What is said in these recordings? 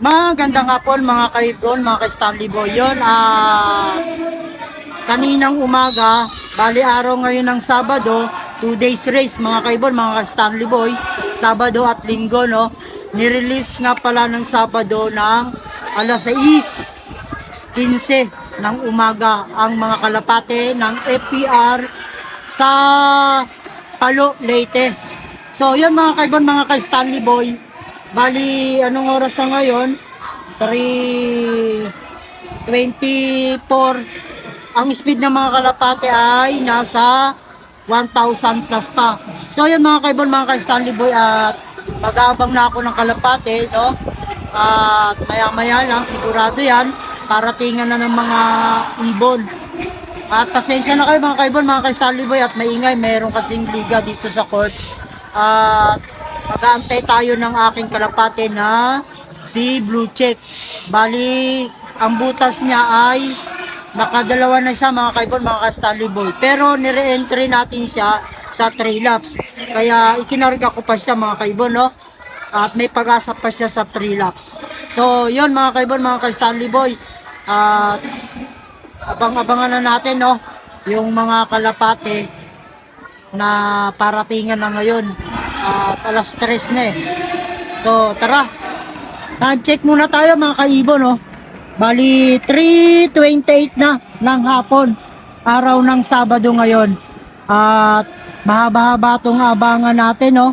Magandang hapon mga kaibon, mga ka-Stanley Boy. Yun, kaninang umaga, bali araw ngayon ng Sabado, 2 days race mga kaibon, mga ka-Stanley Boy. Sabado at Linggo, no? Nirelease nga pala ng Sabado ng alas 6:15 ng umaga ang mga kalapate ng FPR sa Palo, Leyte. So, yun mga kaibon, mga ka-Stanley Boy. Bali, anong oras na ngayon? 3:24. Ang speed ng mga kalapate ay nasa 1,000 plus pa. So, yun mga kaibon, mga ka-Stanley Boy, at mag-aabang na ako ng kalapate, no? At maya-maya lang, sigurado yan, paratingan na ng mga ibon. At pasensya na kayo mga kaibon, mga ka-Stanley Boy, at maingay, meron kasing liga dito sa court. At mag-aantay tayo ng aking kalapate na si Blue Check. Bali, ang butas niya ay nakadalawa na siya mga kaibon, mga ka-Stanley Boy. Pero nire-entry natin siya sa 3 laps. Kaya ikinarga ko pa siya mga kaibon, no? At may pag-asa pa siya sa 3 laps. So, yun mga kaibon, mga ka-Stanley Boy. At abang-abangan na natin, no? Yung mga kalapate na paratingan na ngayon. At alas 3 na eh. So, tara. Time check muna tayo mga kaibon, no? Bali, 3:28 na ng hapon. Araw ng Sabado ngayon. At mahaba-haba itong abangan natin, no?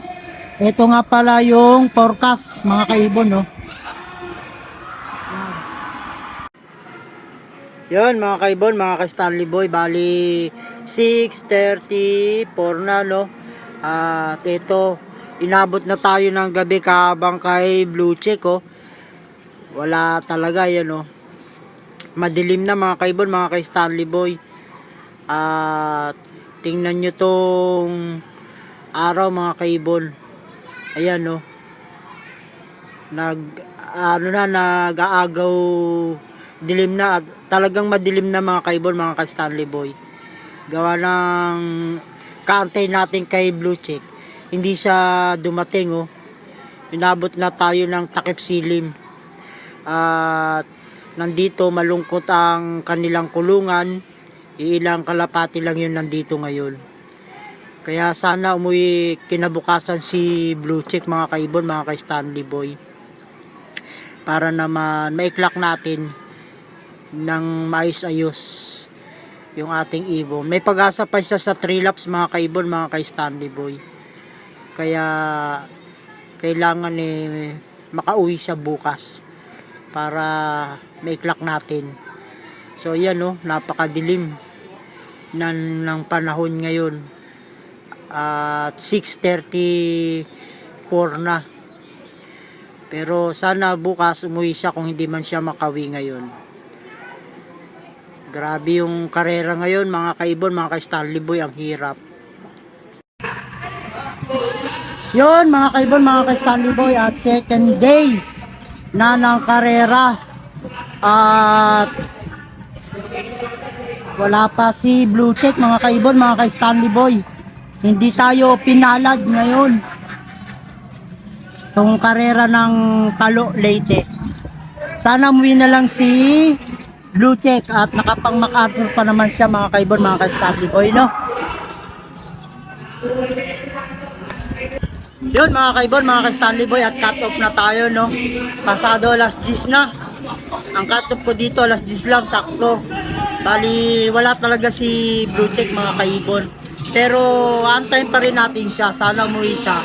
Ito nga pala yung forecast, mga kaibon, no? Yun, mga kaibon, mga ka-Stanley Boy. Bali, 6:34 na, no? At ito, inabot na tayo ng gabi kahabang kay Blue Check, oh. Wala talaga yan, oh. Madilim na mga kaibon, mga kay Stanley Boy. At tingnan nyo tong araw mga kaibon. Ayan, oh. Nag-aagaw, dilim na, at talagang madilim na mga kaibon, mga kay Stanley Boy. Gawa ng kaantay natin kay Blue Check, hindi siya dumating, oh. Inabot na tayo ng takip silim. At nandito malungkot ang kanilang kulungan. Ilang kalapati lang yun nandito ngayon. Kaya sana umuwi kinabukasan si Blue Check mga kaibon, mga kay Stanley Boy, para naman maiklak natin ng maayos-ayos yung ating ibon. May pag-asa pa siya sa 3 laps mga kaibon, mga kay Stanley Boy. Kaya kailangan makauwi siya bukas para maiklak natin. So yan, no, napakadilim ng panahon ngayon. At 6:34 na. Pero sana bukas umuwi siya kung hindi man siya makawi ngayon. Grabe yung karera ngayon mga kaibon, mga kay Stanley Boy, ang hirap. Yun mga kaibon, mga kay Stanley Boy, at second day na ng karera. At wala pa si Blue Check mga kaibon, mga kay Stanley Boy. Hindi tayo pinalad ngayon itong karera ng Palo, Leyte. Sana umuwi na lang si Blue Check at nakapang MacArthur pa naman siya mga kaibon, mga kay Stanley Boy, no? Yun mga kaibon, mga kay Stanley Boy, at cut off na tayo, no? Pasado alas 10 na. Ang cut off ko dito alas 10 lang, sakto. Bali, wala talaga si Blue Check mga kaibon. Pero antayin pa rin natin siya, sana umuwi siya.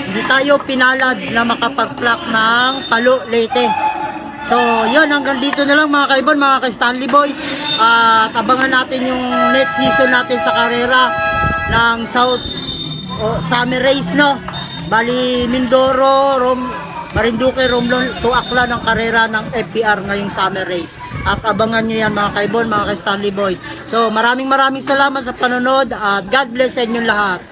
Hindi tayo pinalad na makapag-clock ng Palo, Leyte. So, yun, hanggang dito na lang mga kaibon, mga kay Stanley Boy. At abangan natin yung next season natin sa karera ng Summer Race, no? Bali, Mindoro, Marinduque, Romblon, Tuakla ng karera ng FPR ngayong Summer Race. At abangan nyo yan mga kaibon, mga kay Stanley Boy. So, maraming salamat sa panonood at God bless sa inyong lahat.